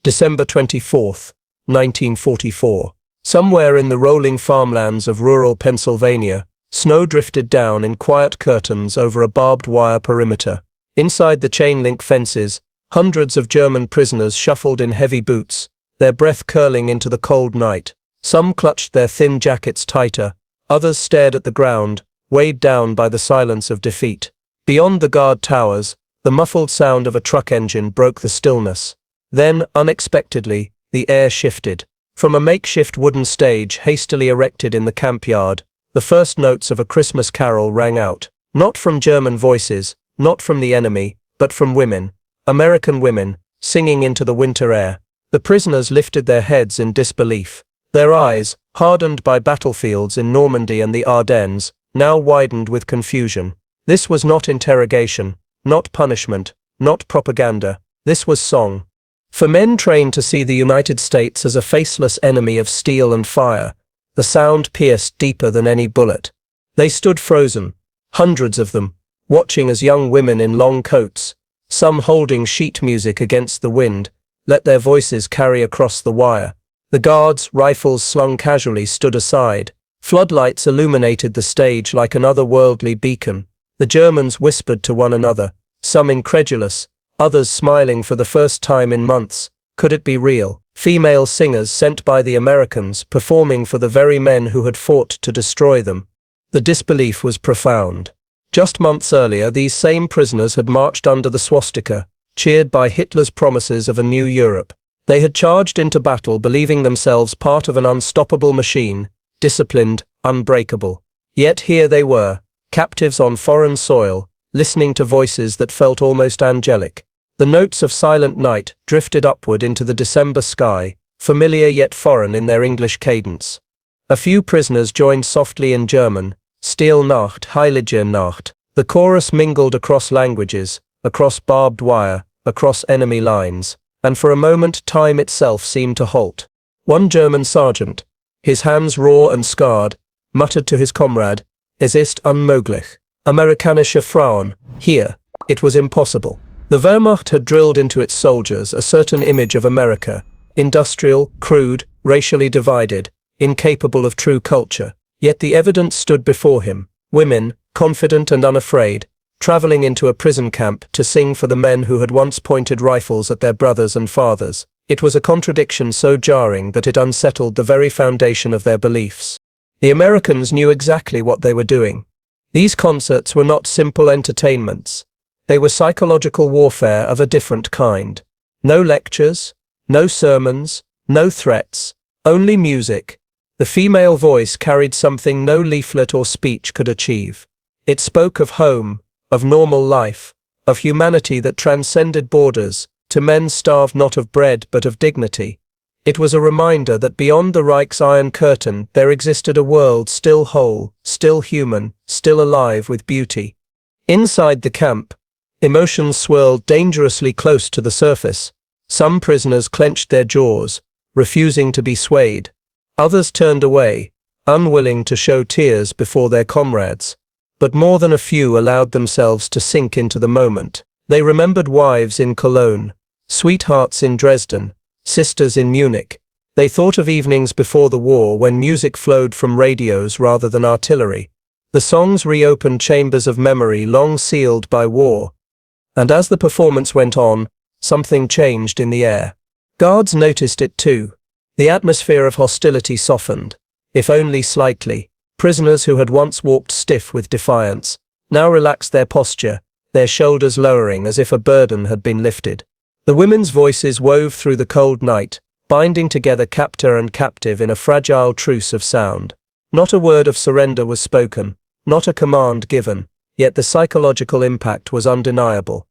December 24th, 1944. Somewhere in the rolling farmlands of rural Pennsylvania, snow drifted down in quiet curtains over a barbed wire perimeter. Inside the chain-link fences, hundreds of German prisoners shuffled in heavy boots, their breath curling into the cold night. Some clutched their thin jackets tighter, others stared at the ground, weighed down by the silence of defeat. Beyond the guard towers, the muffled sound of a truck engine broke the stillness. Then, unexpectedly, the air shifted. From a makeshift wooden stage hastily erected in the camp yard, the first notes of a Christmas carol rang out. Not from German voices, not from the enemy, but from women, American women, singing into the winter air. The prisoners lifted their heads in disbelief. Their eyes, hardened by battlefields in Normandy and the Ardennes, now widened with confusion. This was not interrogation, not punishment, not propaganda. This was song. For men trained to see the United States as a faceless enemy of steel and fire, the sound pierced deeper than any bullet. They stood frozen, hundreds of them, watching as young women in long coats, some holding sheet music against the wind, let their voices carry across the wire. The guards, rifles slung casually, stood aside. Floodlights illuminated the stage like an otherworldly beacon. The Germans whispered to one another, some incredulous, others smiling for the first time in months. Could it be real? Female singers sent by the Americans performing for the very men who had fought to destroy them. The disbelief was profound. Just months earlier, these same prisoners had marched under the swastika, cheered by Hitler's promises of a new Europe. They had charged into battle believing themselves part of an unstoppable machine, disciplined, unbreakable. Yet here they were, captives on foreign soil, listening to voices that felt almost angelic. The notes of Silent Night drifted upward into the December sky, familiar yet foreign in their English cadence. A few prisoners joined softly in German, Stille Nacht, Heilige Nacht. The chorus mingled across languages, across barbed wire, across enemy lines, and for a moment time itself seemed to halt. One German sergeant, his hands raw and scarred, muttered to his comrade, "Es ist unmöglich. Amerikanische Frauen, hier." It was impossible. The Wehrmacht had drilled into its soldiers a certain image of America, industrial, crude, racially divided, incapable of true culture. Yet the evidence stood before him. Women, confident and unafraid, traveling into a prison camp to sing for the men who had once pointed rifles at their brothers and fathers. It was a contradiction so jarring that it unsettled the very foundation of their beliefs. The Americans knew exactly what they were doing. These concerts were not simple entertainments. They were psychological warfare of a different kind. No lectures, no sermons, no threats, only music. The female voice carried something no leaflet or speech could achieve. It spoke of home, of normal life, of humanity that transcended borders, to men starved not of bread but of dignity. It was a reminder that beyond the Reich's Iron Curtain there existed a world still whole, still human, still alive with beauty. Inside the camp, emotions swirled dangerously close to the surface. Some prisoners clenched their jaws, refusing to be swayed. Others turned away, unwilling to show tears before their comrades. But more than a few allowed themselves to sink into the moment. They remembered wives in Cologne, sweethearts in Dresden, sisters in Munich. They thought of evenings before the war when music flowed from radios rather than artillery. The songs reopened chambers of memory long sealed by war. And as the performance went on, something changed in the air. Guards noticed it too. The atmosphere of hostility softened, if only slightly. Prisoners who had once walked stiff with defiance, now relaxed their posture, their shoulders lowering as if a burden had been lifted. The women's voices wove through the cold night, binding together captor and captive in a fragile truce of sound. Not a word of surrender was spoken, not a command given, yet the psychological impact was undeniable.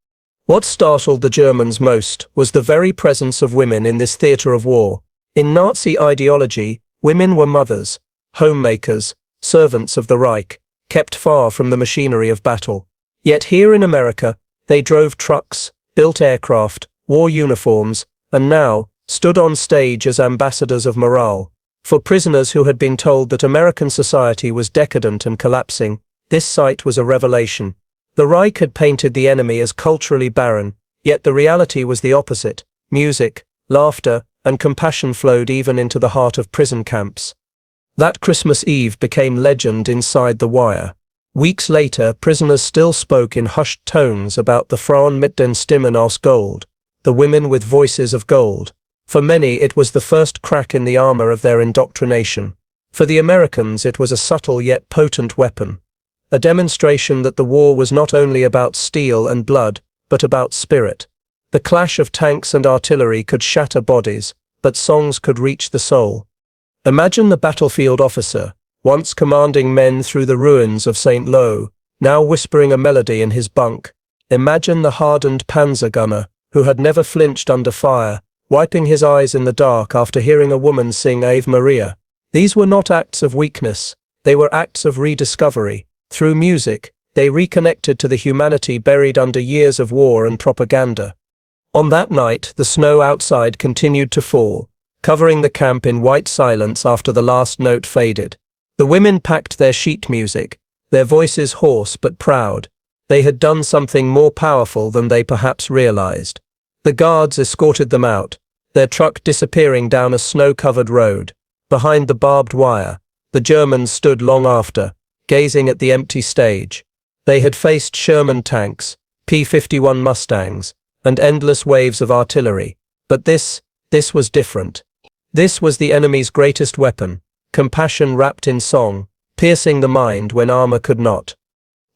What startled the Germans most was the very presence of women in this theater of war. In Nazi ideology, women were mothers, homemakers, servants of the Reich, kept far from the machinery of battle. Yet here in America, they drove trucks, built aircraft, wore uniforms, and now stood on stage as ambassadors of morale. For prisoners who had been told that American society was decadent and collapsing, this sight was a revelation. The Reich had painted the enemy as culturally barren, yet the reality was the opposite. Music, laughter, and compassion flowed even into the heart of prison camps. That Christmas Eve became legend inside the wire. Weeks later, prisoners still spoke in hushed tones about the Frauen mit den Stimmen aus Gold, the women with voices of gold. For many, it was the first crack in the armor of their indoctrination. For the Americans, it was a subtle yet potent weapon. A demonstration that the war was not only about steel and blood, but about spirit. The clash of tanks and artillery could shatter bodies, but songs could reach the soul. Imagine the battlefield officer, once commanding men through the ruins of St. Lo, now whispering a melody in his bunk. Imagine the hardened panzer gunner, who had never flinched under fire, wiping his eyes in the dark after hearing a woman sing Ave Maria. These were not acts of weakness, they were acts of rediscovery. Through music, they reconnected to the humanity buried under years of war and propaganda. On that night, the snow outside continued to fall, covering the camp in white silence after the last note faded. The women packed their sheet music, their voices hoarse but proud. They had done something more powerful than they perhaps realized. The guards escorted them out, their truck disappearing down a snow-covered road. Behind the barbed wire, the Germans stood long after, gazing at the empty stage. They had faced Sherman tanks, P-51 Mustangs, and endless waves of artillery. But this was different. This was the enemy's greatest weapon, compassion wrapped in song, piercing the mind when armor could not.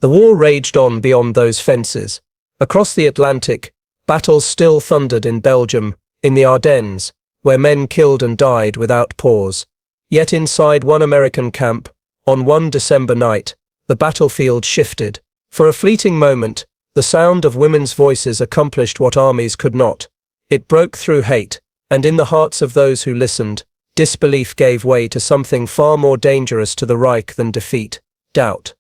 The war raged on beyond those fences. Across the Atlantic, battles still thundered in Belgium, in the Ardennes, where men killed and died without pause. Yet inside one American camp, on one December night, the battlefield shifted. For a fleeting moment, the sound of women's voices accomplished what armies could not. It broke through hate, and in the hearts of those who listened, disbelief gave way to something far more dangerous to the Reich than defeat: doubt.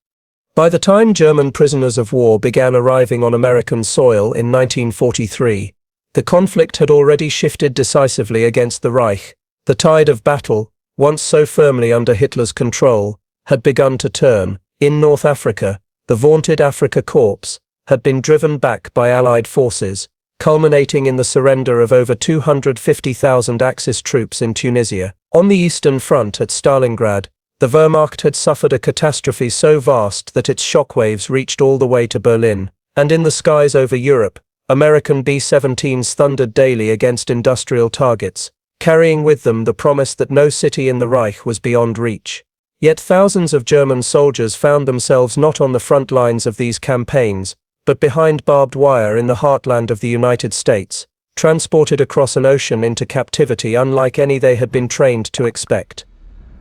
By the time German prisoners of war began arriving on American soil in 1943, the conflict had already shifted decisively against the Reich. The tide of battle, once so firmly under Hitler's control, had begun to turn. In North Africa, the vaunted Afrika Korps had been driven back by Allied forces, culminating in the surrender of over 250,000 Axis troops in Tunisia. On the Eastern Front at Stalingrad, the Wehrmacht had suffered a catastrophe so vast that its shockwaves reached all the way to Berlin, and in the skies over Europe, American B-17s thundered daily against industrial targets, carrying with them the promise that no city in the Reich was beyond reach. Yet thousands of German soldiers found themselves not on the front lines of these campaigns, but behind barbed wire in the heartland of the United States, transported across an ocean into captivity unlike any they had been trained to expect.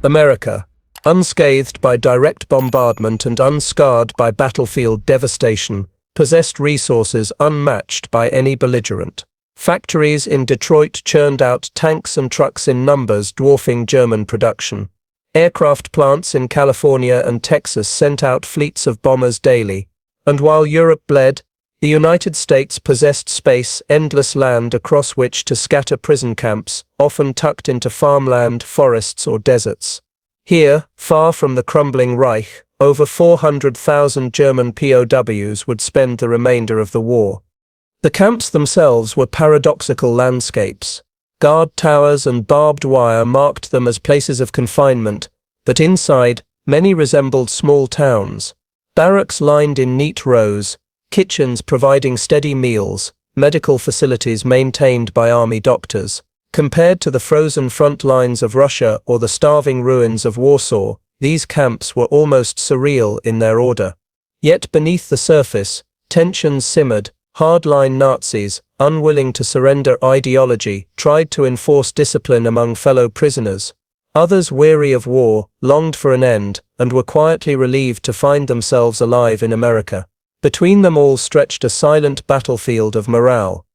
America, unscathed by direct bombardment and unscarred by battlefield devastation, possessed resources unmatched by any belligerent. Factories in Detroit churned out tanks and trucks in numbers dwarfing German production. Aircraft plants in California and Texas sent out fleets of bombers daily. And while Europe bled, the United States possessed space, endless land across which to scatter prison camps, often tucked into farmland, forests, or deserts. Here, far from the crumbling Reich, over 400,000 German POWs would spend the remainder of the war. The camps themselves were paradoxical landscapes. Guard towers and barbed wire marked them as places of confinement, but inside, many resembled small towns. Barracks lined in neat rows, kitchens providing steady meals, medical facilities maintained by army doctors. Compared to the frozen front lines of Russia or the starving ruins of Warsaw, these camps were almost surreal in their order. Yet beneath the surface, tensions simmered. Hardline Nazis, unwilling to surrender ideology, tried to enforce discipline among fellow prisoners. Others, weary of war, longed for an end, and were quietly relieved to find themselves alive in America. Between them all stretched a silent battlefield of morale.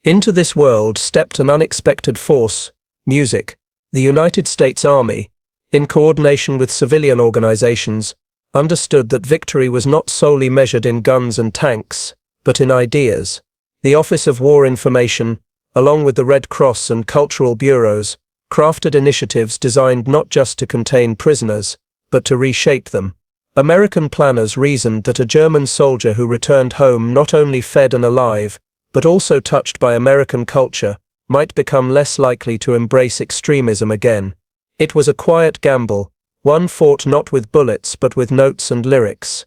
Into this world stepped an unexpected force: music. The United States Army, in coordination with civilian organizations, understood that victory was not solely measured in guns and tanks, but in ideas. The Office of War Information, along with the Red Cross and cultural bureaus, crafted initiatives designed not just to contain prisoners, but to reshape them. American planners reasoned that a German soldier who returned home not only fed and alive, but also touched by American culture, might become less likely to embrace extremism again. It was a quiet gamble, one fought not with bullets but with notes and lyrics.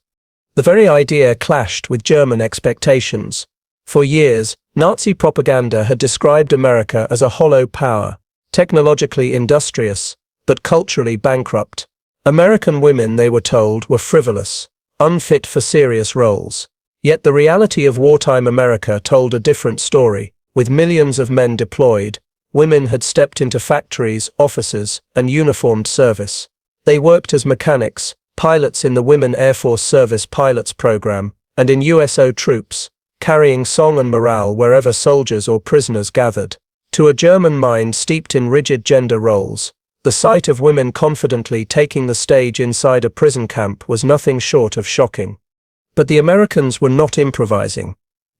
The very idea clashed with German expectations. For years, Nazi propaganda had described America as a hollow power, technologically industrious, but culturally bankrupt. American women, they were told, were frivolous, unfit for serious roles. Yet the reality of wartime America told a different story. With millions of men deployed, women had stepped into factories, offices, and uniformed service. They worked as mechanics, pilots in the Women Air Force Service Pilots Program, and in USO troops, carrying song and morale wherever soldiers or prisoners gathered. To a German mind steeped in rigid gender roles, the sight of women confidently taking the stage inside a prison camp was nothing short of shocking. But the Americans were not improvising.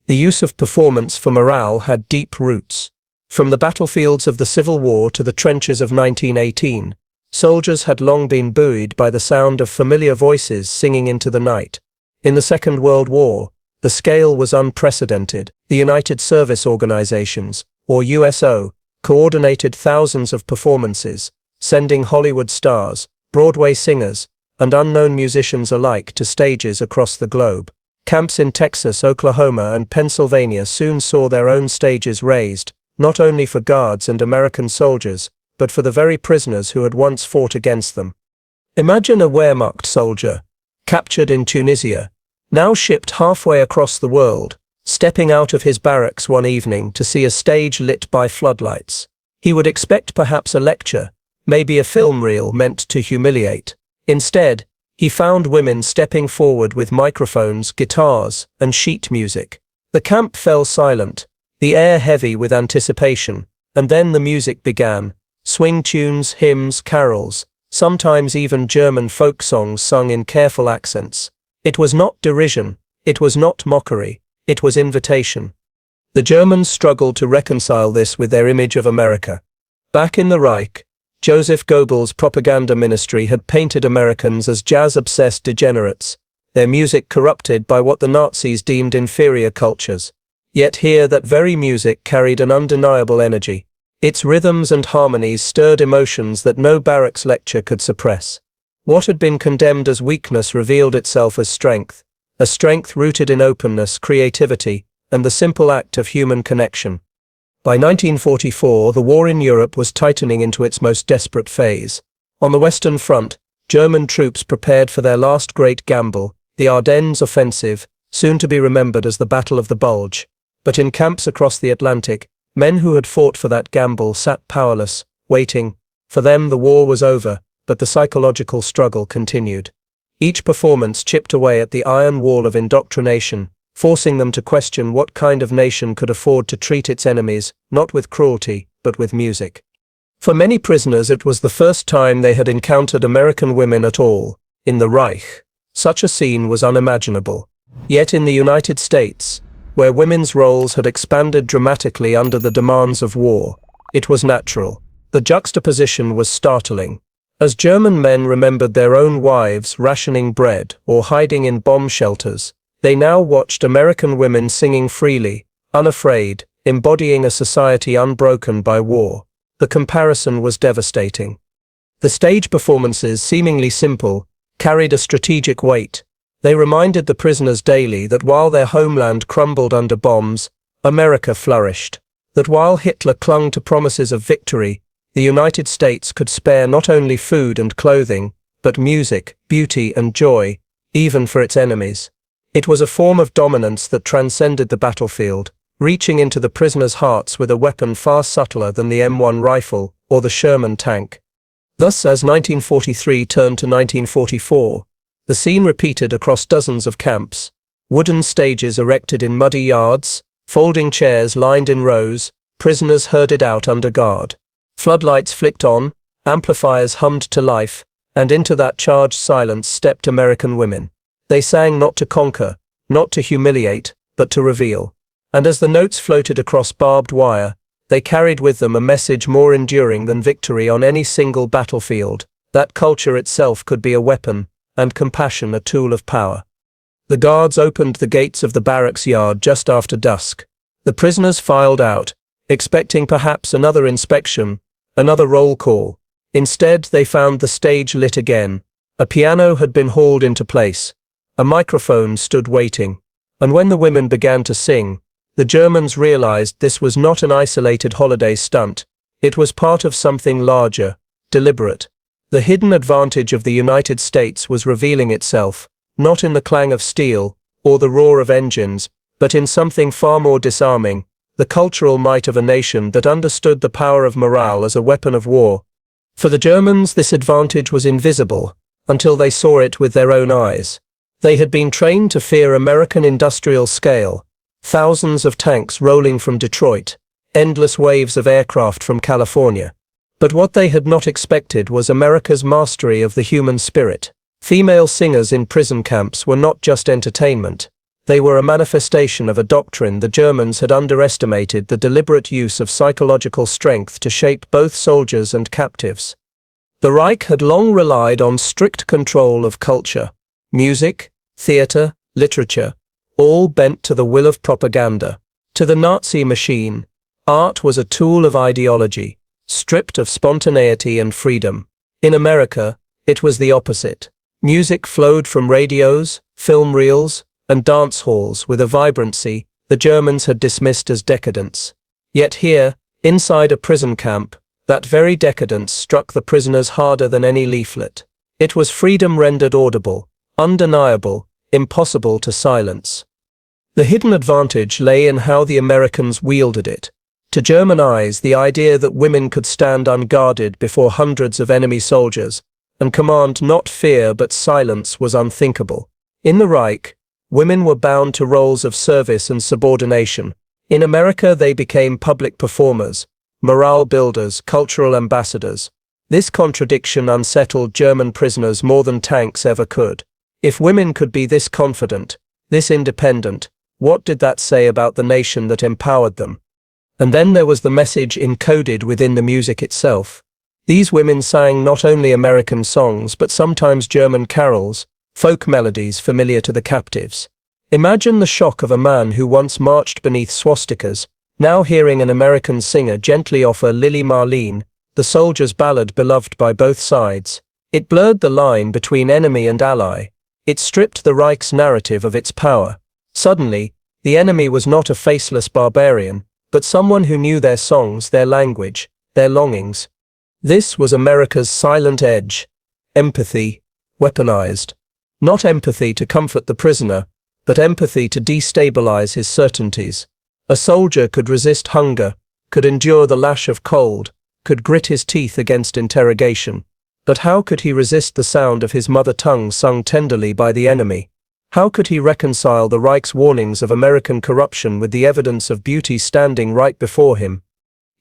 The use of performance for morale had deep roots. From the battlefields of the Civil War to the trenches of 1918, soldiers had long been buoyed by the sound of familiar voices singing into the night. In the Second World War, the scale was unprecedented. The United Service Organizations, or USO, coordinated thousands of performances, sending Hollywood stars, Broadway singers, and unknown musicians alike to stages across the globe. Camps in Texas, Oklahoma, and Pennsylvania soon saw their own stages raised, not only for guards and American soldiers, but for the very prisoners who had once fought against them. Imagine a Wehrmacht soldier, captured in Tunisia, now shipped halfway across the world, stepping out of his barracks one evening to see a stage lit by floodlights. He would expect perhaps a lecture, maybe a film reel meant to humiliate. Instead, he found women stepping forward with microphones, guitars, and sheet music. The camp fell silent, the air heavy with anticipation, and then the music began. Swing tunes, hymns, carols, sometimes even German folk songs sung in careful accents. It was not derision, it was not mockery, it was invitation. The Germans struggled to reconcile this with their image of America. Back in the Reich, Joseph Goebbels' propaganda ministry had painted Americans as jazz-obsessed degenerates, their music corrupted by what the Nazis deemed inferior cultures. Yet here that very music carried an undeniable energy. Its rhythms and harmonies stirred emotions that no barracks lecture could suppress. What had been condemned as weakness revealed itself as strength, a strength rooted in openness, creativity, and the simple act of human connection. By 1944, the war in Europe was tightening into its most desperate phase. On the Western Front, German troops prepared for their last great gamble, the Ardennes offensive, soon to be remembered as the Battle of the Bulge. But in camps across the Atlantic, men who had fought for that gamble sat powerless, waiting. For them the war was over, but the psychological struggle continued. Each performance chipped away at the iron wall of indoctrination, forcing them to question what kind of nation could afford to treat its enemies, not with cruelty, but with music. For many prisoners it was the first time they had encountered American women at all. In the Reich, such a scene was unimaginable. Yet in the United States, where women's roles had expanded dramatically under the demands of war, it was natural. The juxtaposition was startling. As German men remembered their own wives rationing bread or hiding in bomb shelters, they now watched American women singing freely, unafraid, embodying a society unbroken by war. The comparison was devastating. The stage performances, seemingly simple, carried a strategic weight. They reminded the prisoners daily that while their homeland crumbled under bombs, America flourished. That while Hitler clung to promises of victory, the United States could spare not only food and clothing, but music, beauty, and joy, even for its enemies. It was a form of dominance that transcended the battlefield, reaching into the prisoners' hearts with a weapon far subtler than the M1 rifle or the Sherman tank. Thus, as 1943 turned to 1944, the scene repeated across dozens of camps. Wooden stages erected in muddy yards, folding chairs lined in rows, prisoners herded out under guard. Floodlights flicked on, amplifiers hummed to life, and into that charged silence stepped American women. They sang not to conquer, not to humiliate, but to reveal. And as the notes floated across barbed wire, they carried with them a message more enduring than victory on any single battlefield, that culture itself could be a weapon, and compassion a tool of power. The guards opened the gates of the barracks yard just after dusk. The prisoners filed out, expecting perhaps another inspection, another roll call. Instead, they found the stage lit again. A piano had been hauled into place. A microphone stood waiting. And when the women began to sing, the Germans realized this was not an isolated holiday stunt. It was part of something larger, deliberate. The hidden advantage of the United States was revealing itself, not in the clang of steel or the roar of engines, but in something far more disarming, the cultural might of a nation that understood the power of morale as a weapon of war. For the Germans, this advantage was invisible until they saw it with their own eyes. They had been trained to fear American industrial scale, thousands of tanks rolling from Detroit, endless waves of aircraft from California. But what they had not expected was America's mastery of the human spirit. Female singers in prison camps were not just entertainment. They were a manifestation of a doctrine the Germans had underestimated: the deliberate use of psychological strength to shape both soldiers and captives. The Reich had long relied on strict control of culture, music, theater, literature, all bent to the will of propaganda. To the Nazi machine, art was a tool of ideology, stripped of spontaneity and freedom. In America, it was the opposite. Music flowed from radios, film reels, and dance halls with a vibrancy the Germans had dismissed as decadence. Yet here, inside a prison camp, that very decadence struck the prisoners harder than any leaflet. It was freedom rendered audible, undeniable, impossible to silence. The hidden advantage lay in how the Americans wielded it. To German eyes, the idea that women could stand unguarded before hundreds of enemy soldiers and command not fear but silence was unthinkable. In the Reich, women were bound to roles of service and subordination. In America, they became public performers, morale builders, cultural ambassadors. This contradiction unsettled German prisoners more than tanks ever could. If women could be this confident, this independent, what did that say about the nation that empowered them? And then there was the message encoded within the music itself. These women sang not only American songs but sometimes German carols, folk melodies familiar to the captives. Imagine the shock of a man who once marched beneath swastikas, now hearing an American singer gently offer Lili Marleen, the soldier's ballad beloved by both sides. It blurred the line between enemy and ally. It stripped the Reich's narrative of its power. Suddenly, the enemy was not a faceless barbarian, but someone who knew their songs, their language, their longings. This was America's silent edge. Empathy, weaponized. Not empathy to comfort the prisoner, but empathy to destabilize his certainties. A soldier could resist hunger, could endure the lash of cold, could grit his teeth against interrogation. But how could he resist the sound of his mother tongue sung tenderly by the enemy? How could he reconcile the Reich's warnings of American corruption with the evidence of beauty standing right before him?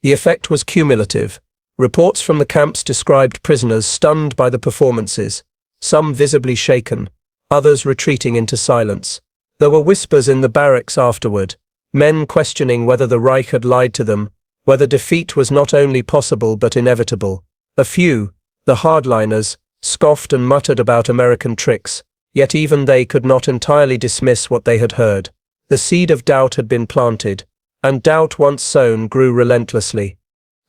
The effect was cumulative. Reports from the camps described prisoners stunned by the performances, some visibly shaken, others retreating into silence. There were whispers in the barracks afterward, men questioning whether the Reich had lied to them, whether defeat was not only possible but inevitable. A few, the hardliners, scoffed and muttered about American tricks, yet even they could not entirely dismiss what they had heard. The seed of doubt had been planted, and doubt once sown grew relentlessly.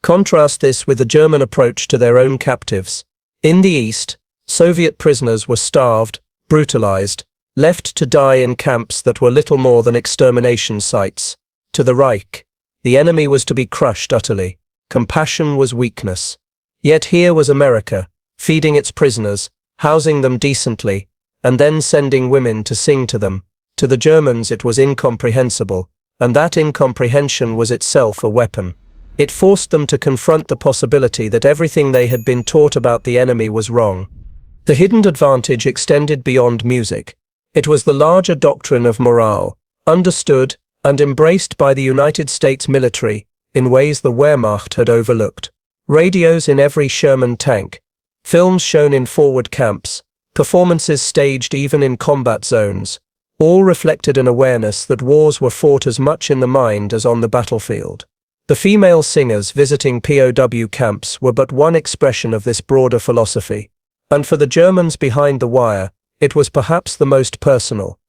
Contrast this with the German approach to their own captives. In the East, Soviet prisoners were starved, brutalized, left to die in camps that were little more than extermination sites. To the Reich, the enemy was to be crushed utterly. Compassion was weakness. Yet here was America, feeding its prisoners, housing them decently, and then sending women to sing to them. To the Germans it was incomprehensible, and that incomprehension was itself a weapon. It forced them to confront the possibility that everything they had been taught about the enemy was wrong. The hidden advantage extended beyond music. It was the larger doctrine of morale, understood and embraced by the United States military in ways the Wehrmacht had overlooked. Radios in every Sherman tank, films shown in forward camps, performances staged even in combat zones, all reflected an awareness that wars were fought as much in the mind as on the battlefield. The female singers visiting POW camps were but one expression of this broader philosophy. And for the Germans behind the wire, it was perhaps the most personal.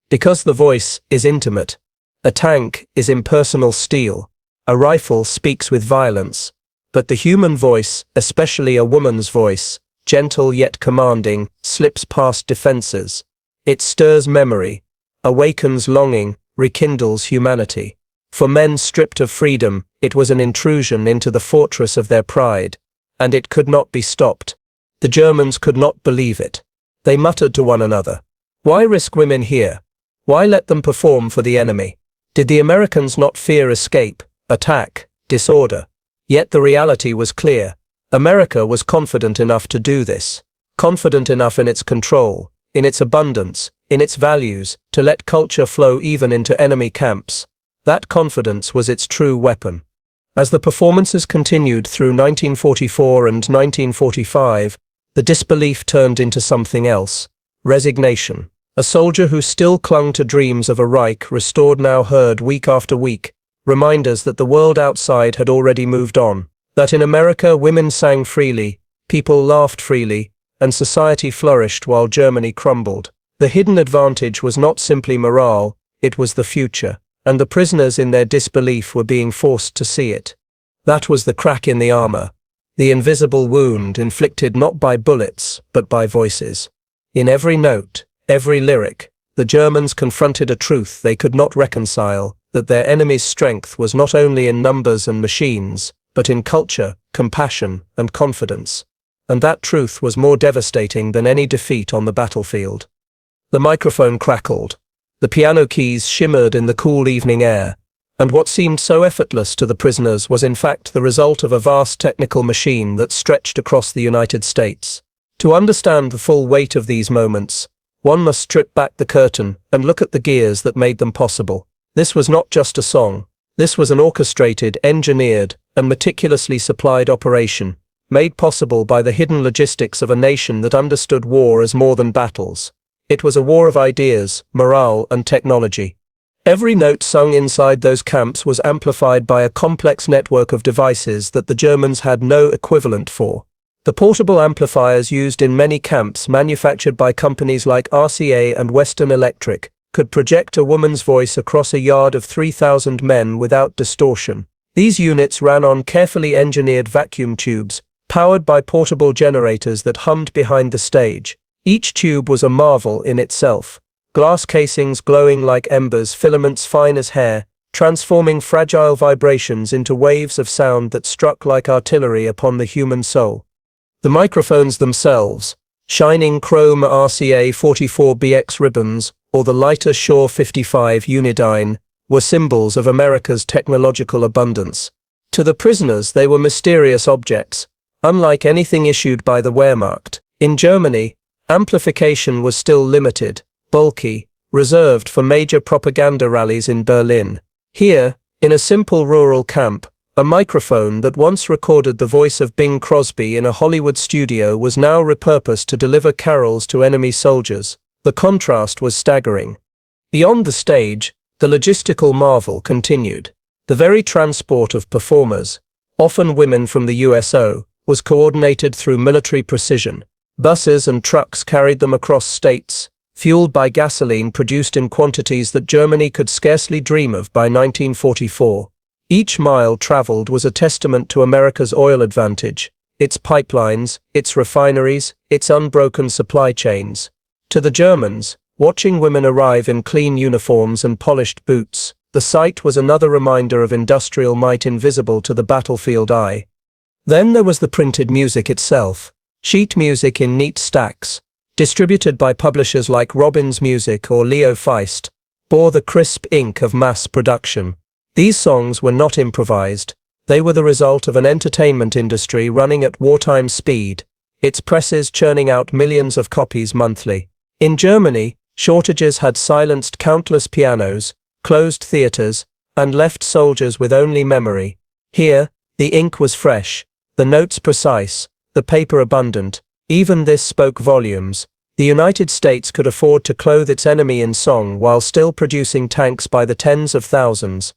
Because the voice is intimate. A tank is impersonal steel. A rifle speaks with violence. But the human voice, especially a woman's voice, gentle yet commanding, slips past defenses. It stirs memory, awakens longing, rekindles humanity. For men stripped of freedom, it was an intrusion into the fortress of their pride, and it could not be stopped. The Germans could not believe it. They muttered to one another, "Why risk women here? Why let them perform for the enemy?" Did the Americans not fear escape, attack, disorder? Yet the reality was clear. America was confident enough to do this, confident enough in its control, in its abundance, in its values, to let culture flow even into enemy camps. That confidence was its true weapon. As the performances continued through 1944 and 1945, the disbelief turned into something else: resignation. A soldier who still clung to dreams of a Reich restored now heard week after week reminders that the world outside had already moved on, that in America women sang freely, people laughed freely, and society flourished while Germany crumbled. The hidden advantage was not simply morale, it was the future, and the prisoners in their disbelief were being forced to see it. That was the crack in the armor, the invisible wound inflicted not by bullets, but by voices. In every note, every lyric, the Germans confronted a truth they could not reconcile, that their enemy's strength was not only in numbers and machines, but in culture, compassion, and confidence. And that truth was more devastating than any defeat on the battlefield. The microphone crackled. The piano keys shimmered in the cool evening air, and what seemed so effortless to the prisoners was in fact the result of a vast technical machine that stretched across the United States. To understand the full weight of these moments, one must strip back the curtain and look at the gears that made them possible. This was not just a song. This was an orchestrated, engineered, and meticulously supplied operation, made possible by the hidden logistics of a nation that understood war as more than battles. It was a war of ideas, morale, and technology. Every note sung inside those camps was amplified by a complex network of devices that the Germans had no equivalent for. The portable amplifiers used in many camps manufactured by companies like RCA and Western Electric could project a woman's voice across a yard of 3,000 men without distortion. These units ran on carefully engineered vacuum tubes, powered by portable generators that hummed behind the stage. Each tube was a marvel in itself. Glass casings glowing like embers, filaments fine as hair, transforming fragile vibrations into waves of sound that struck like artillery upon the human soul. The microphones themselves, shining chrome RCA 44BX ribbons, or the lighter Shaw 55 Unidyne, were symbols of America's technological abundance. To the prisoners, they were mysterious objects, unlike anything issued by the Wehrmacht. In Germany, amplification was still limited, bulky, reserved for major propaganda rallies in Berlin. Here, in a simple rural camp, a microphone that once recorded the voice of Bing Crosby in a Hollywood studio was now repurposed to deliver carols to enemy soldiers. The contrast was staggering. Beyond the stage, the logistical marvel continued. The very transport of performers, often women from the USO, was coordinated through military precision. Buses and trucks carried them across states, fueled by gasoline produced in quantities that Germany could scarcely dream of by 1944. Each mile traveled was a testament to America's oil advantage, its pipelines, its refineries, its unbroken supply chains. To the Germans, watching women arrive in clean uniforms and polished boots, the sight was another reminder of industrial might invisible to the battlefield eye. Then there was the printed music itself, sheet music in neat stacks, distributed by publishers like Robbins Music or Leo Feist, bore the crisp ink of mass production. These songs were not improvised. They were the result of an entertainment industry running at wartime speed, its presses churning out millions of copies monthly. In Germany, shortages had silenced countless pianos, closed theaters, and left soldiers with only memory. Here, the ink was fresh, the notes precise, the paper abundant. Even this spoke volumes. The United States could afford to clothe its enemy in song while still producing tanks by the tens of thousands.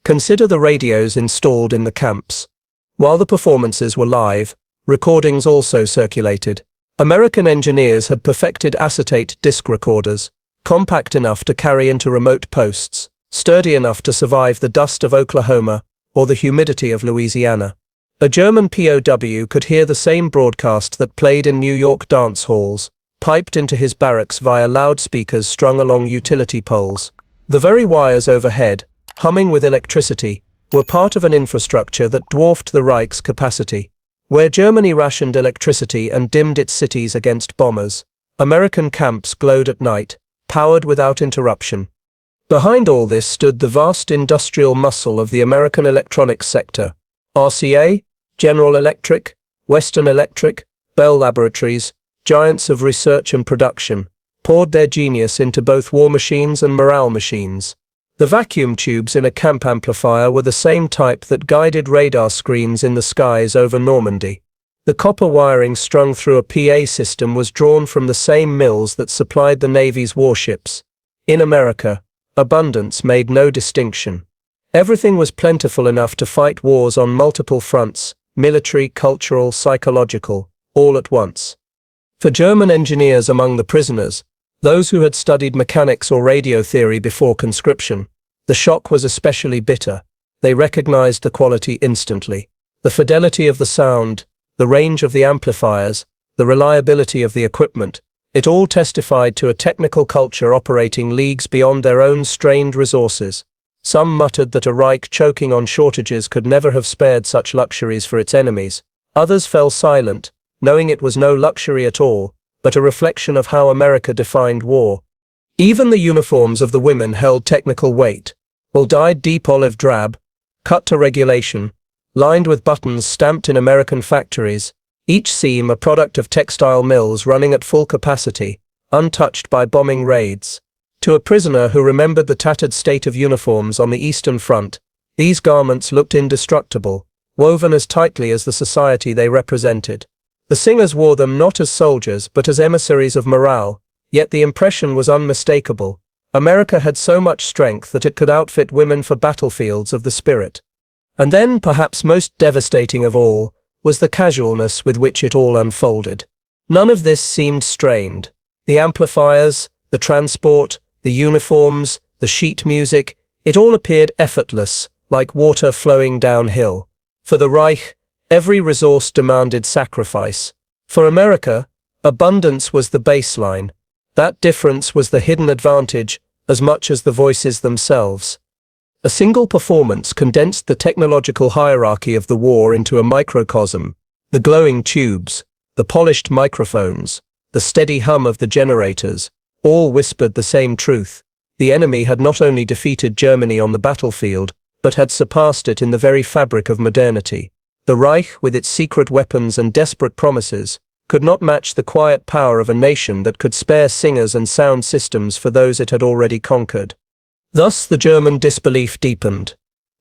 Consider the radios installed in the camps. While the performances were live, recordings also circulated. American engineers had perfected acetate disc recorders, compact enough to carry into remote posts, sturdy enough to survive the dust of Oklahoma, or the humidity of Louisiana. A German POW could hear the same broadcast that played in New York dance halls, piped into his barracks via loudspeakers strung along utility poles. The very wires overhead, humming with electricity, were part of an infrastructure that dwarfed the Reich's capacity. Where Germany rationed electricity and dimmed its cities against bombers, American camps glowed at night, powered without interruption. Behind all this stood the vast industrial muscle of the American electronics sector. RCA, General Electric, Western Electric, Bell Laboratories, giants of research and production, poured their genius into both war machines and morale machines. The vacuum tubes in a camp amplifier were the same type that guided radar screens in the skies over Normandy. The copper wiring strung through a PA system was drawn from the same mills that supplied the Navy's warships. In America, abundance made no distinction. Everything was plentiful enough to fight wars on multiple fronts, military, cultural, psychological, all at once. For German engineers among the prisoners, those who had studied mechanics or radio theory before conscription, the shock was especially bitter. They recognized the quality instantly. The fidelity of the sound, the range of the amplifiers, the reliability of the equipment, it all testified to a technical culture operating leagues beyond their own strained resources. Some muttered that a Reich choking on shortages could never have spared such luxuries for its enemies. Others fell silent, knowing it was no luxury at all, but a reflection of how America defined war. Even the uniforms of the women held technical weight, all dyed deep olive drab, cut to regulation, lined with buttons stamped in American factories, each seam a product of textile mills running at full capacity, untouched by bombing raids. To a prisoner who remembered the tattered state of uniforms on the Eastern Front, these garments looked indestructible, woven as tightly as the society they represented. The singers wore them not as soldiers but as emissaries of morale, yet the impression was unmistakable. America had so much strength that it could outfit women for battlefields of the spirit. And then, perhaps most devastating of all, was the casualness with which it all unfolded. None of this seemed strained. The amplifiers, the transport, the uniforms, the sheet music, it all appeared effortless, like water flowing downhill. For the Reich, every resource demanded sacrifice. For America, abundance was the baseline. That difference was the hidden advantage, as much as the voices themselves. A single performance condensed the technological hierarchy of the war into a microcosm. The glowing tubes, the polished microphones, the steady hum of the generators, all whispered the same truth. The enemy had not only defeated Germany on the battlefield, but had surpassed it in the very fabric of modernity. The Reich, with its secret weapons and desperate promises, could not match the quiet power of a nation that could spare singers and sound systems for those it had already conquered. Thus the German disbelief deepened.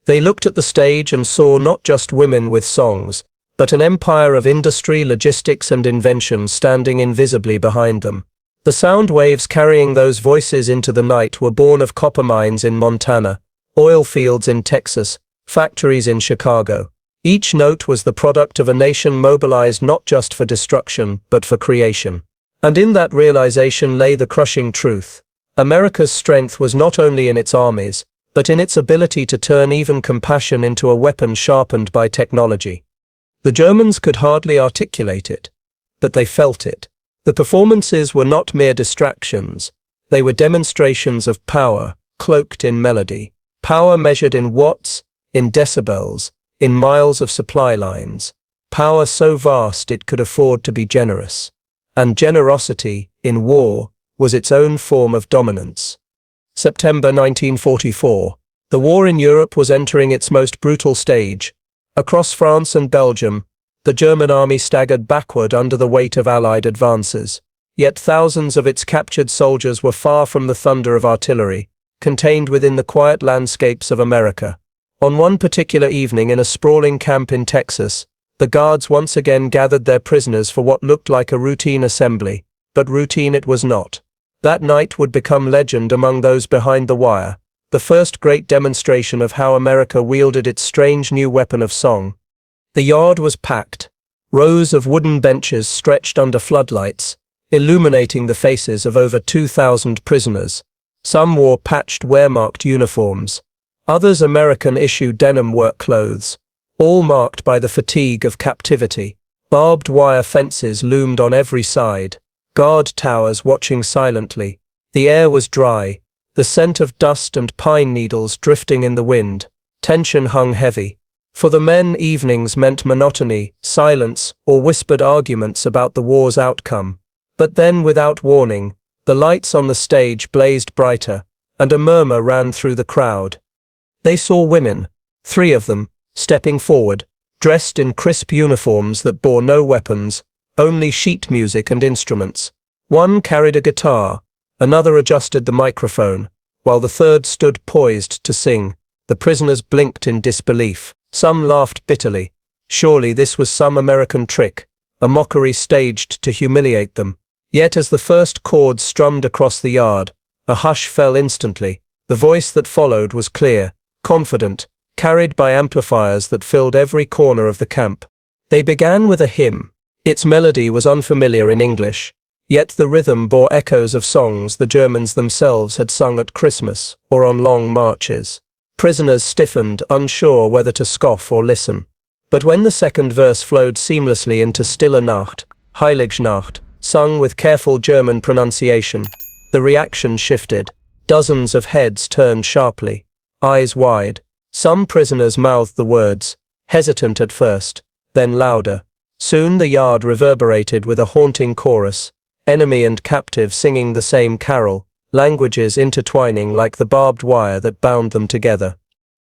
They looked at the stage and saw not just women with songs, but an empire of industry, logistics and invention standing invisibly behind them. The sound waves carrying those voices into the night were born of copper mines in Montana, oil fields in Texas, factories in Chicago. Each note was the product of a nation mobilized not just for destruction, but for creation. And in that realization lay the crushing truth. America's strength was not only in its armies, but in its ability to turn even compassion into a weapon sharpened by technology. The Germans could hardly articulate it, but they felt it. The performances were not mere distractions. They were demonstrations of power, cloaked in melody. Power measured in watts, in decibels, in miles of supply lines. Power so vast it could afford to be generous. And generosity, in war, was its own form of dominance. September 1944. The war in Europe was entering its most brutal stage. Across France and Belgium, the German army staggered backward under the weight of Allied advances. Yet thousands of its captured soldiers were far from the thunder of artillery, contained within the quiet landscapes of America. On one particular evening in a sprawling camp in Texas, the guards once again gathered their prisoners for what looked like a routine assembly, but routine it was not. That night would become legend among those behind the wire, the first great demonstration of how America wielded its strange new weapon of song. The yard was packed. Rows of wooden benches stretched under floodlights, illuminating the faces of over 2,000 prisoners. Some wore patched Wehrmacht uniforms. Others American-issue denim work clothes, all marked by the fatigue of captivity. Barbed wire fences loomed on every side, guard towers watching silently. The air was dry, the scent of dust and pine needles drifting in the wind. Tension hung heavy. For the men, evenings meant monotony, silence, or whispered arguments about the war's outcome. But then, without warning, the lights on the stage blazed brighter, and a murmur ran through the crowd. They saw women, 3 of them, stepping forward, dressed in crisp uniforms that bore no weapons, only sheet music and instruments. One carried a guitar, another adjusted the microphone, while the third stood poised to sing. The prisoners blinked in disbelief. Some laughed bitterly. Surely this was some American trick, a mockery staged to humiliate them. Yet as the first chords strummed across the yard, a hush fell instantly. The voice that followed was clear, confident, carried by amplifiers that filled every corner of the camp. They began with a hymn. Its melody was unfamiliar in English, yet the rhythm bore echoes of songs the Germans themselves had sung at Christmas or on long marches. Prisoners stiffened, unsure whether to scoff or listen. But when the second verse flowed seamlessly into Stille Nacht, Heilige Nacht, sung with careful German pronunciation, the reaction shifted. Dozens of heads turned sharply, eyes wide. Some prisoners mouthed the words, hesitant at first, then louder. Soon the yard reverberated with a haunting chorus, enemy and captive singing the same carol, languages intertwining like the barbed wire that bound them together.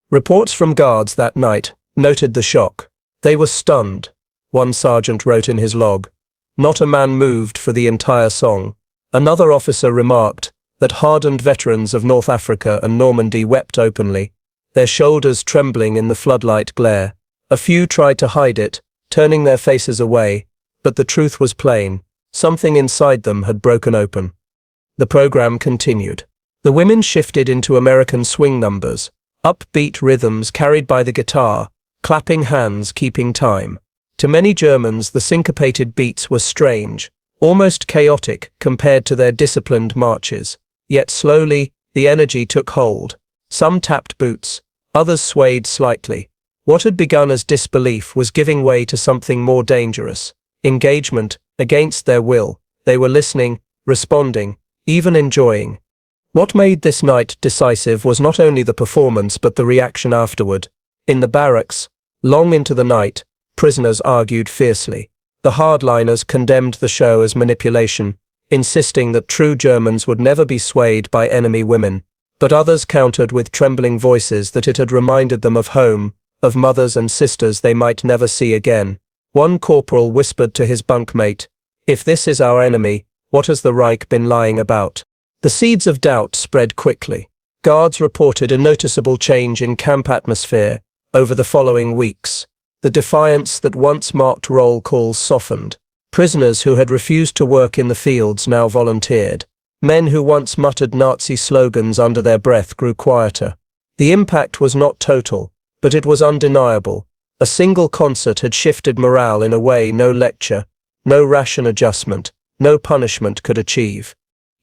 Reports from guards that night noted the shock. They were stunned, one sergeant wrote in his log. Not a man moved for the entire song. Another officer remarked that hardened veterans of North Africa and Normandy wept openly, their shoulders trembling in the floodlight glare. A few tried to hide it, turning their faces away, but the truth was plain. Something inside them had broken open. The program continued. The women shifted into American swing numbers, upbeat rhythms carried by the guitar, clapping hands keeping time. To many Germans, the syncopated beats were strange, almost chaotic compared to their disciplined marches. Yet slowly, the energy took hold. Some tapped boots, others swayed slightly. What had begun as disbelief was giving way to something more dangerous. Engagement, against their will. They were listening, responding, even enjoying. What made this night decisive was not only the performance but the reaction afterward. In the barracks, long into the night, prisoners argued fiercely. The hardliners condemned the show as manipulation, insisting that true Germans would never be swayed by enemy women. But others countered with trembling voices that it had reminded them of home, of mothers and sisters they might never see again. One corporal whispered to his bunkmate, "If this is our enemy, what has the Reich been lying about?" The seeds of doubt spread quickly. Guards reported a noticeable change in camp atmosphere over the following weeks. The defiance that once marked roll calls softened. Prisoners who had refused to work in the fields now volunteered. Men who once muttered Nazi slogans under their breath grew quieter. The impact was not total, but it was undeniable. A single concert had shifted morale in a way no lecture, no ration adjustment, no punishment could achieve.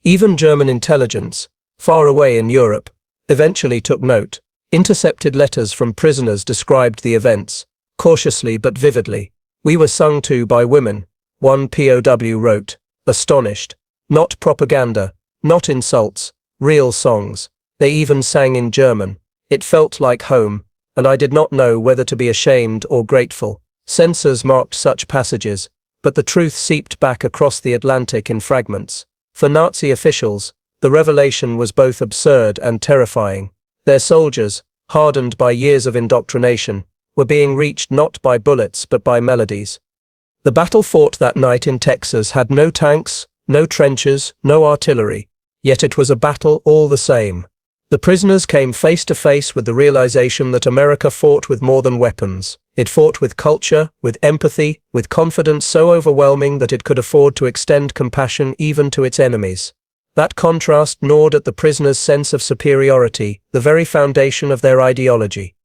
Even German intelligence, far away in Europe, eventually took note. Intercepted letters from prisoners described the events, cautiously but vividly. "We were sung to by women," one POW wrote, astonished. Not propaganda, not insults, real songs. They even sang in German. It felt like home, and I did not know whether to be ashamed or grateful. Censors marked such passages, but the truth seeped back across the Atlantic in fragments. For Nazi officials, the revelation was both absurd and terrifying. Their soldiers, hardened by years of indoctrination, were being reached not by bullets but by melodies. The battle fought that night in Texas had no tanks, no trenches, no artillery, yet it was a battle all the same. The prisoners came face to face with the realization that America fought with more than weapons. It fought with culture, with empathy, with confidence so overwhelming that it could afford to extend compassion even to its enemies. That contrast gnawed at the prisoners' sense of superiority, the very foundation of their ideology.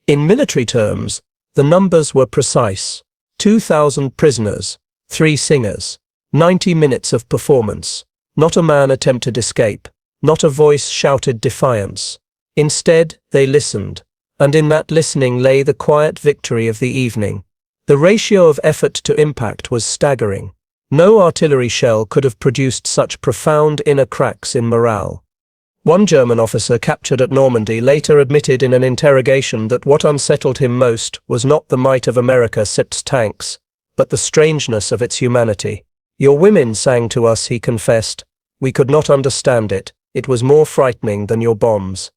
In military terms, the numbers were precise. 2,000 prisoners, 3 singers, 90 minutes of performance. Not a man attempted escape. Not a voice shouted defiance. Instead, they listened, and in that listening lay the quiet victory of the evening. The ratio of effort to impact was staggering. No artillery shell could have produced such profound inner cracks in morale. One German officer captured at Normandy later admitted in an interrogation that what unsettled him most was not the might of America's tanks, but the strangeness of its humanity. "Your women sang to us," he confessed. "We could not understand it. It was more frightening than your bombs."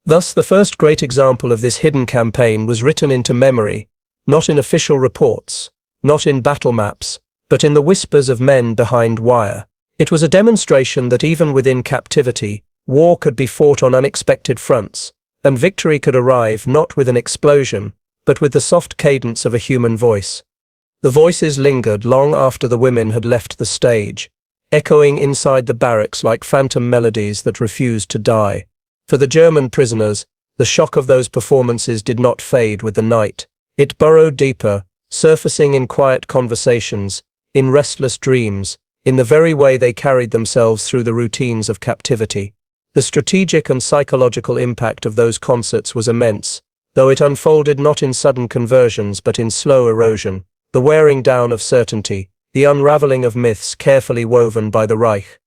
Thus, the first great example of this hidden campaign was written into memory, not in official reports, not in battle maps, but in the whispers of men behind wire. It was a demonstration that even within captivity, war could be fought on unexpected fronts, and victory could arrive not with an explosion, but with the soft cadence of a human voice. The voices lingered long after the women had left the stage, echoing inside the barracks like phantom melodies that refused to die. For the German prisoners, the shock of those performances did not fade with the night. It burrowed deeper, surfacing in quiet conversations, in restless dreams, in the very way they carried themselves through the routines of captivity. The strategic and psychological impact of those concerts was immense, though it unfolded not in sudden conversions but in slow erosion, the wearing down of certainty, the unraveling of myths carefully woven by the Reich.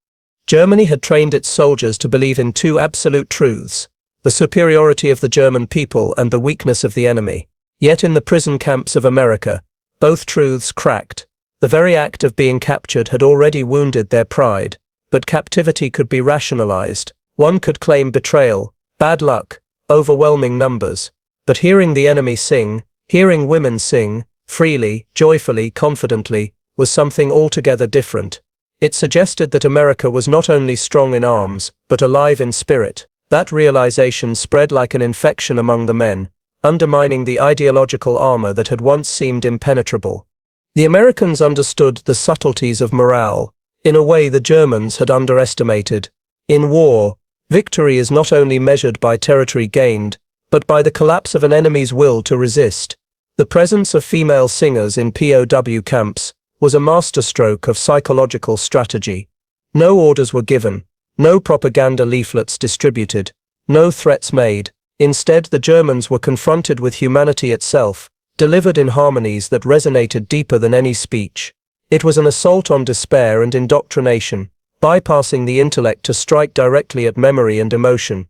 Germany had trained its soldiers to believe in two absolute truths: the superiority of the German people and the weakness of the enemy. Yet in the prison camps of America, both truths cracked. The very act of being captured had already wounded their pride, but captivity could be rationalized. One could claim betrayal, bad luck, overwhelming numbers. But hearing the enemy sing, hearing women sing, freely, joyfully, confidently, was something altogether different. It suggested that America was not only strong in arms, but alive in spirit. That realization spread like an infection among the men, undermining the ideological armor that had once seemed impenetrable. The Americans understood the subtleties of morale, in a way the Germans had underestimated. In war, victory is not only measured by territory gained, but by the collapse of an enemy's will to resist. The presence of female singers in POW camps was a masterstroke of psychological strategy. No orders were given, no propaganda leaflets distributed, no threats made. Instead, the Germans were confronted with humanity itself, delivered in harmonies that resonated deeper than any speech. It was an assault on despair and indoctrination, bypassing the intellect to strike directly at memory and emotion.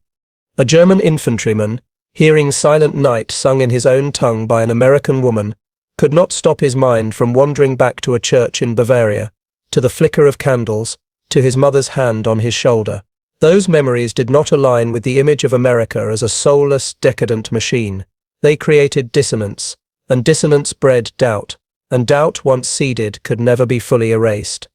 A German infantryman, hearing Silent Night sung in his own tongue by an American woman, could not stop his mind from wandering back to a church in Bavaria, to the flicker of candles, to his mother's hand on his shoulder. Those memories did not align with the image of America as a soulless, decadent machine. They created dissonance, and dissonance bred doubt, and doubt once seeded could never be fully erased.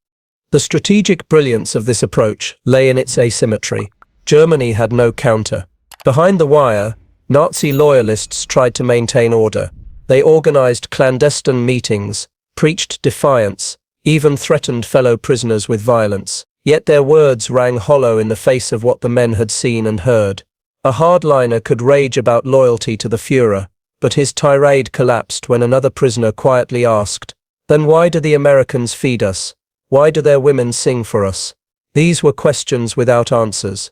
The strategic brilliance of this approach lay in its asymmetry. Germany had no counter. Behind the wire, Nazi loyalists tried to maintain order. They organized clandestine meetings, preached defiance, even threatened fellow prisoners with violence. Yet their words rang hollow in the face of what the men had seen and heard. A hardliner could rage about loyalty to the Führer, but his tirade collapsed when another prisoner quietly asked, "Then why do the Americans feed us? Why do their women sing for us?" These were questions without answers.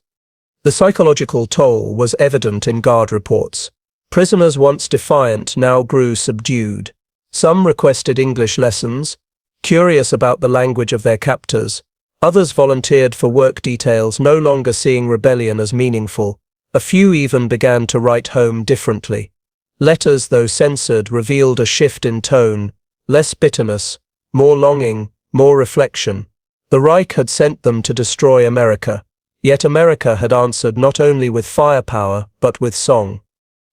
The psychological toll was evident in guard reports. Prisoners once defiant now grew subdued. Some requested English lessons, curious about the language of their captors. Others volunteered for work details, no longer seeing rebellion as meaningful. A few even began to write home differently. Letters, though censored, revealed a shift in tone, less bitterness, more longing, more reflection. The Reich had sent them to destroy America, yet America had answered not only with firepower, but with song.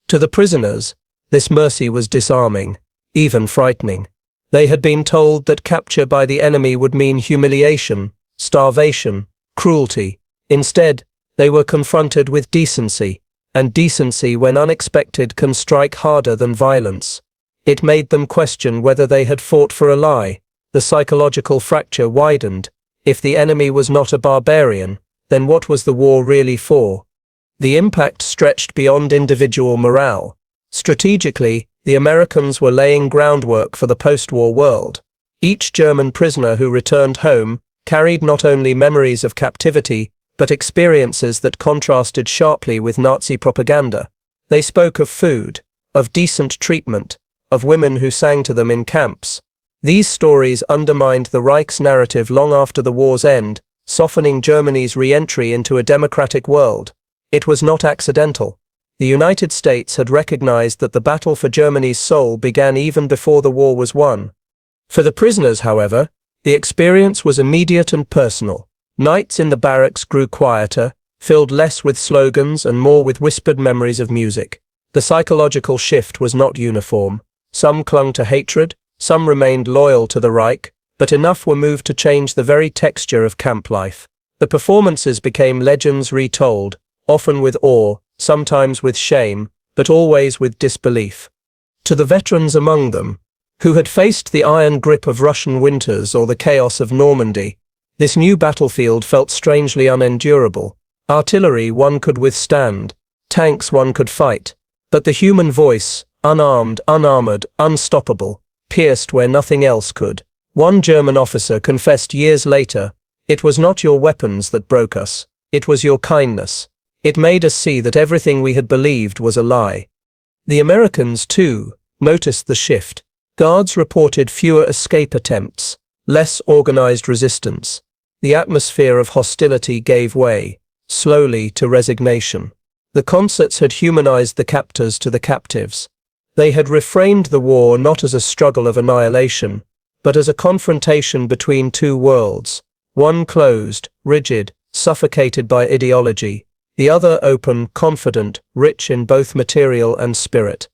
To the prisoners, this mercy was disarming, even frightening. They had been told that capture by the enemy would mean humiliation, starvation, cruelty. Instead, they were confronted with decency, and decency, when unexpected, can strike harder than violence. It made them question whether they had fought for a lie. The psychological fracture widened. If the enemy was not a barbarian, then what was the war really for? The impact stretched beyond individual morale. Strategically, the Americans were laying groundwork for the post-war world. Each German prisoner who returned home carried not only memories of captivity, but experiences that contrasted sharply with Nazi propaganda. They spoke of food, of decent treatment, of women who sang to them in camps. These stories undermined the Reich's narrative long after the war's end, softening Germany's re-entry into a democratic world. It was not accidental. The United States had recognized that the battle for Germany's soul began even before the war was won. For the prisoners, however, the experience was immediate and personal. Nights in the barracks grew quieter, filled less with slogans and more with whispered memories of music. The psychological shift was not uniform. Some clung to hatred, some remained loyal to the Reich, but enough were moved to change the very texture of camp life. The performances became legends retold, often with awe, sometimes with shame, but always with disbelief. To the veterans among them, who had faced the iron grip of Russian winters or the chaos of Normandy, this new battlefield felt strangely unendurable. Artillery one could withstand, tanks one could fight, but the human voice, unarmed, unarmored, unstoppable, pierced where nothing else could. One German officer confessed years later, "It was not your weapons that broke us, it was your kindness. It made us see that everything we had believed was a lie." The Americans, too, noticed the shift. Guards reported fewer escape attempts, less organized resistance. The atmosphere of hostility gave way, slowly, to resignation. The concerts had humanized the captors to the captives. They had reframed the war not as a struggle of annihilation, but as a confrontation between two worlds, one closed, rigid, suffocated by ideology, the other open, confident, rich in both material and spirit.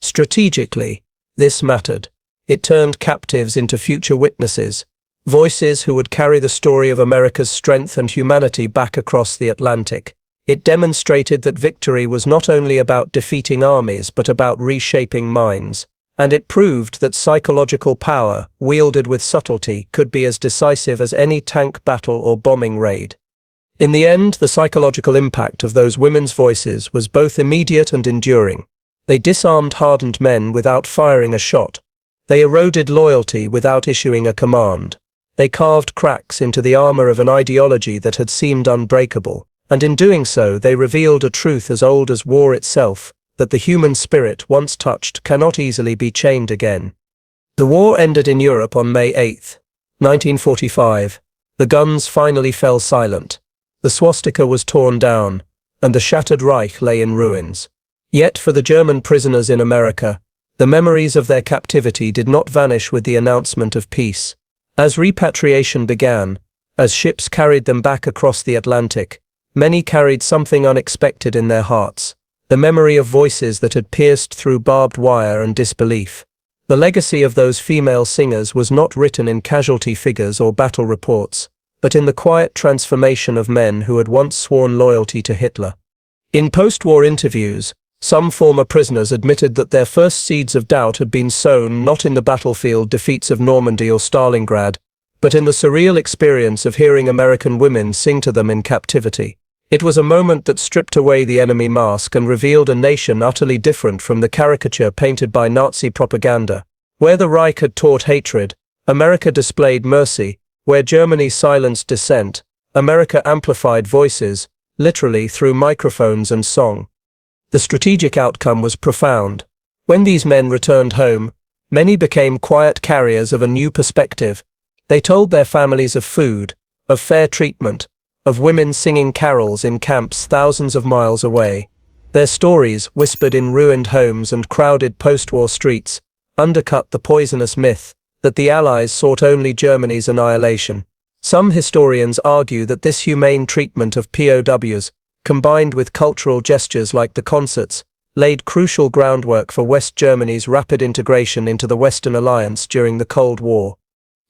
Strategically, this mattered. It turned captives into future witnesses, voices who would carry the story of America's strength and humanity back across the Atlantic. It demonstrated that victory was not only about defeating armies but about reshaping minds, and it proved that psychological power, wielded with subtlety, could be as decisive as any tank battle or bombing raid. In the end, the psychological impact of those women's voices was both immediate and enduring. They disarmed hardened men without firing a shot. They eroded loyalty without issuing a command. They carved cracks into the armor of an ideology that had seemed unbreakable, and in doing so they revealed a truth as old as war itself, that the human spirit, once touched, cannot easily be chained again. The war ended in Europe on May 8, 1945. The guns finally fell silent. The swastika was torn down, and the shattered Reich lay in ruins. Yet for the German prisoners in America, the memories of their captivity did not vanish with the announcement of peace. As repatriation began, as ships carried them back across the Atlantic, many carried something unexpected in their hearts, the memory of voices that had pierced through barbed wire and disbelief. The legacy of those female singers was not written in casualty figures or battle reports, but in the quiet transformation of men who had once sworn loyalty to Hitler. In post-war interviews, some former prisoners admitted that their first seeds of doubt had been sown not in the battlefield defeats of Normandy or Stalingrad, but in the surreal experience of hearing American women sing to them in captivity. It was a moment that stripped away the enemy mask and revealed a nation utterly different from the caricature painted by Nazi propaganda. Where the Reich had taught hatred, America displayed mercy. Where Germany silenced dissent, America amplified voices, literally through microphones and song. The strategic outcome was profound. When these men returned home, many became quiet carriers of a new perspective. They told their families of food, of fair treatment, of women singing carols in camps thousands of miles away. Their stories, whispered in ruined homes and crowded post-war streets, undercut the poisonous myth that the Allies sought only Germany's annihilation. Some historians argue that this humane treatment of POWs, combined with cultural gestures like the concerts, laid crucial groundwork for West Germany's rapid integration into the Western Alliance during the Cold War.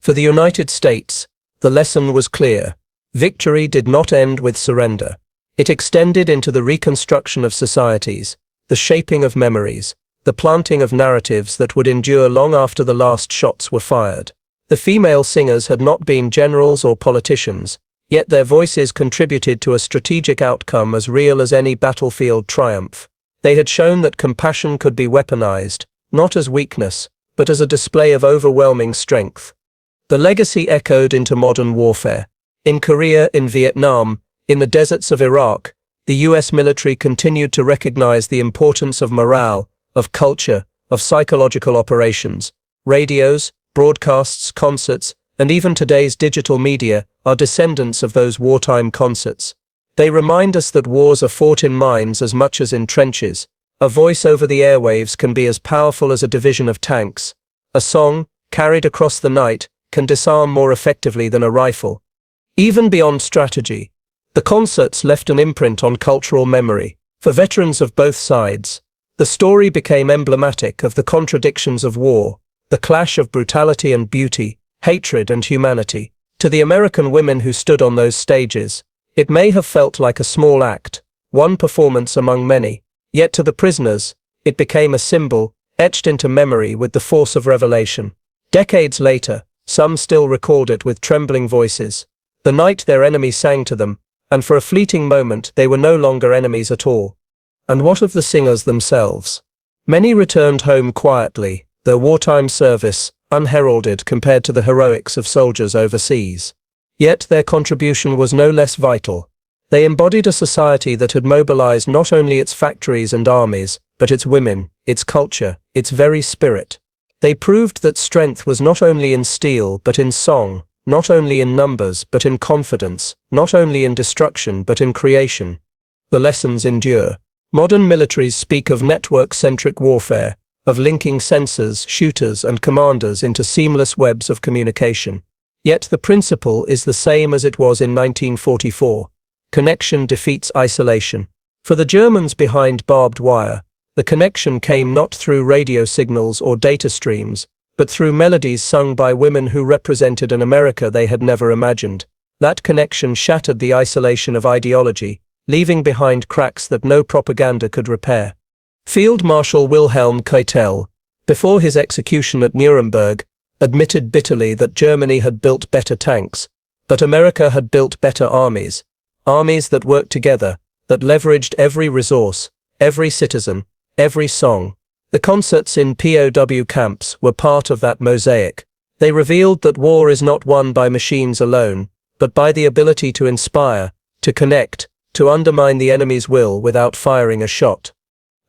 For the United States, the lesson was clear. Victory did not end with surrender. It extended into the reconstruction of societies, the shaping of memories, the planting of narratives that would endure long after the last shots were fired. The female singers had not been generals or politicians, yet their voices contributed to a strategic outcome as real as any battlefield triumph. They had shown that compassion could be weaponized, not as weakness, but as a display of overwhelming strength. The legacy echoed into modern warfare. In Korea, in Vietnam, In the deserts of Iraq, the US military continued to recognize the importance of morale, of culture, of psychological operations. Radios, broadcasts, concerts, and even today's digital media are descendants of those wartime concerts. They remind us that wars are fought in minds as much as in trenches. A voice over the airwaves can be as powerful as a division of tanks. A song, carried across the night, can disarm more effectively than a rifle. Even beyond strategy, the concerts left an imprint on cultural memory. For veterans of both sides, the story became emblematic of the contradictions of war, the clash of brutality and beauty, hatred and humanity. To the American women who stood on those stages, it may have felt like a small act, one performance among many, yet to the prisoners, it became a symbol, etched into memory with the force of revelation. Decades later, some still recalled it with trembling voices. The night their enemy sang to them, and for a fleeting moment they were no longer enemies at all. And what of the singers themselves? Many returned home quietly, their wartime service unheralded compared to the heroics of soldiers overseas. Yet their contribution was no less vital. They embodied a society that had mobilized not only its factories and armies, but its women, its culture, its very spirit. They proved that strength was not only in steel but in song, not only in numbers but in confidence, not only in destruction but in creation. The lessons endure. Modern militaries speak of network-centric warfare, of linking sensors, shooters and commanders into seamless webs of communication. Yet the principle is the same as it was in 1944. Connection defeats isolation. For the Germans behind barbed wire, the connection came not through radio signals or data streams, but through melodies sung by women who represented an America they had never imagined. That connection shattered the isolation of ideology, leaving behind cracks that no propaganda could repair. Field Marshal Wilhelm Keitel, before his execution at Nuremberg, admitted bitterly that Germany had built better tanks, but America had built better armies. Armies that worked together, that leveraged every resource, every citizen, every song. The concerts in POW camps were part of that mosaic. They revealed that war is not won by machines alone, but by the ability to inspire, to connect, to undermine the enemy's will without firing a shot.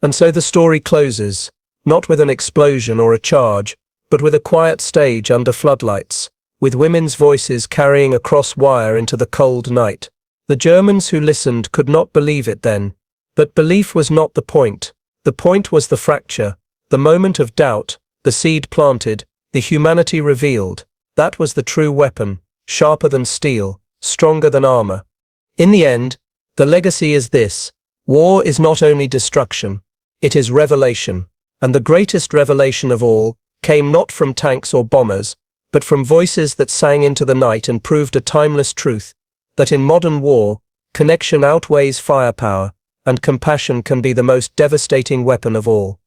And so the story closes, not with an explosion or a charge, but with a quiet stage under floodlights, with women's voices carrying a cross wire into the cold night. The Germans who listened could not believe it then, but belief was not the point. The point was the fracture, the moment of doubt, the seed planted, the humanity revealed. That was the true weapon, sharper than steel, stronger than armor. In the end, the legacy is this: war is not only destruction, it is revelation, and the greatest revelation of all came not from tanks or bombers, but from voices that sang into the night and proved a timeless truth, that in modern war, connection outweighs firepower, and compassion can be the most devastating weapon of all.